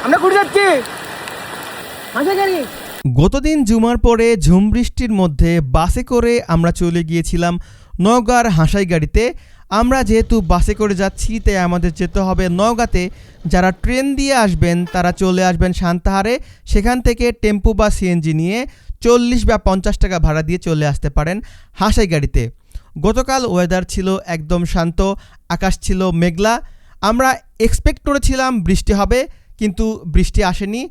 আমরা ঘুরে যাচ্ছি হাসাগাড়ি। গতদিন জুমার পরে ঝুম বৃষ্টির মধ্যে বাসে করে আমরা চলে গিয়েছিলাম নওগাঁর হাসাইগাড়িতে। আমরা যেহেতু বাসে করে যাচ্ছি তাই আমাদের যেতে হবে নওগাঁতে। যারা ট্রেন দিয়ে আসবেন তারা চলে আসবেন সান্তাহারে, সেখান থেকে টেম্পু বা সিএনজি নিয়ে 40 বা 50 টাকা ভাড়া দিয়ে চলে আসতে পারেন হাসাইগাড়িতে। গতকাল ওয়েদার ছিল একদম শান্ত, আকাশ ছিল মেঘলা। আমরা এক্সপেক্ট করেছিলাম বৃষ্টি হবে, কিন্তু বৃষ্টি আসেনি।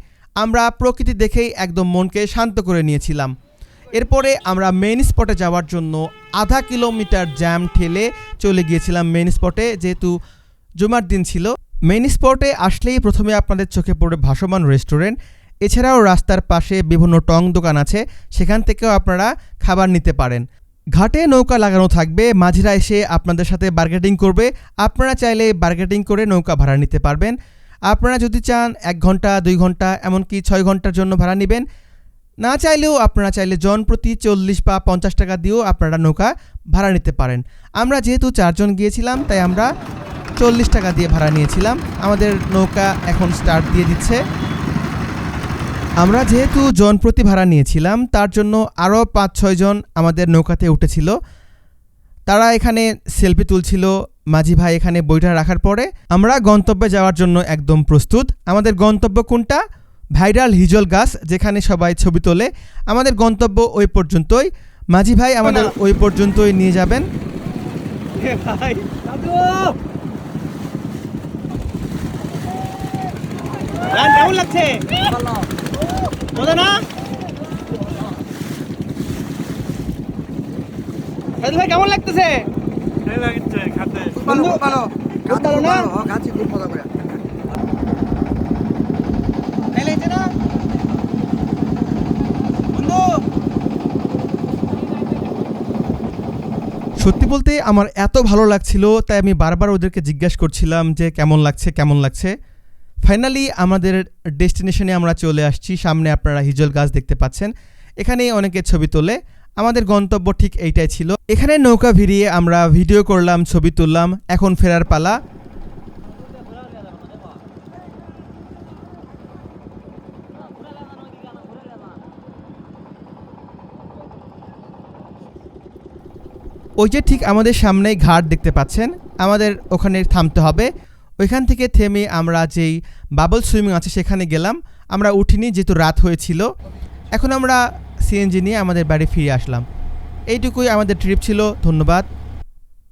আমরা প্রকৃতি দেখেই একদম মনকে শান্ত করে নিয়েছিলাম। এরপরে আমরা মেইন স্পটে যাওয়ার জন্য আধা কিলোমিটার জ্যাম ঠেলে চলে গিয়েছিলাম মেইন স্পটে, যেহেতু জুমার দিন ছিল। মেইন স্পটে আসলেই প্রথমে আপনাদের চোখে পড়ে ভাসমান রেস্টুরেন্ট, এছাড়াও রাস্তার পাশে বিভিন্ন টং দোকান আছে, সেখান থেকেও আপনারা খাবার নিতে পারেন। ঘাটে নৌকা লাগানো থাকবে, মাঝিরা এসে আপনাদের সাথে বার্গেটিং করবে। আপনারা চাইলে বার্গেটিং করে নৌকা ভাড়া নিতে পারবেন। আপনারা যদি চান 1 ঘন্টা 2 ঘন্টা এমনকি 6 ঘন্টার জন্য ভাড়া নেবেন, না চাইলেও আপনারা চাইলে জন প্রতি 40 বা 50 টাকা দিয়েও আপনারা নৌকা ভাড়া নিতে পারেন। আমরা যেহেতু 4 জন গিয়েছিলাম তাই আমরা 40 টাকা দিয়ে ভাড়া নিয়েছিলাম। আমাদের নৌকা এখন স্টার্ট দিয়ে দিচ্ছে। আমরা যেহেতু জন প্রতি ভাড়া নিয়েছিলাম তার জন্য আরও 5-6 জন আমাদের নৌকাতে উঠেছিল। তারা এখানে সেলফি তুলছিল। মাঝি ভাই এখানে বইটা রাখার পরে আমরা গন্তব্যে যাওয়ার জন্য একদম প্রস্তুত। আমাদের গন্তব্য কোনটা? ভাইরাল হিজল গাছ, যেখানে সবাই ছবি তোলে। আমাদের গন্তব্য ওই পর্যন্তই। মাঝি ভাই আমাদের ওই পর্যন্তই নিয়ে যাবেন। কেমন লাগছে? মজা না? ভাই কেমন লাগতেছে? ভালো ভালো খুব ভালো না? খাচ্ছি খুব মজা করে। সত্যি বলতে আমার এত ভালো লাগছিল তাই আমি বারবার ওদেরকে জিজ্ঞাসা করছিলাম যে কেমন লাগছে কেমন লাগছে। ফাইনালি আমাদের ডেস্টিনেশনে আমরা চলে আসছি। সামনে আপনারা হিজল গাছ দেখতে পাচ্ছেন, এখানে অনেকে ছবি তোলে। আমাদের গন্তব্য ঠিক এইটাই ছিল। এখানে নৌকা ভিড়িয়ে আমরা ভিডিও করলাম, ছবি তুললাম। এখন ফেরার পালা। ওই যে ঠিক আমাদের সামনেই ঘাট দেখতে পাচ্ছেন, আমাদের ওখানে থামতে হবে। ওইখান থেকে থেমে আমরা যেই বাবল সুইমিং আছে সেখানে গেলাম। আমরা উঠিনি যেহেতু রাত হয়েছিল। এখন আমরা সিএনজি নিয়ে আমাদের বাড়ি ফিরে আসলাম। এইটুকুই আমাদের ট্রিপ ছিল। ধন্যবাদ।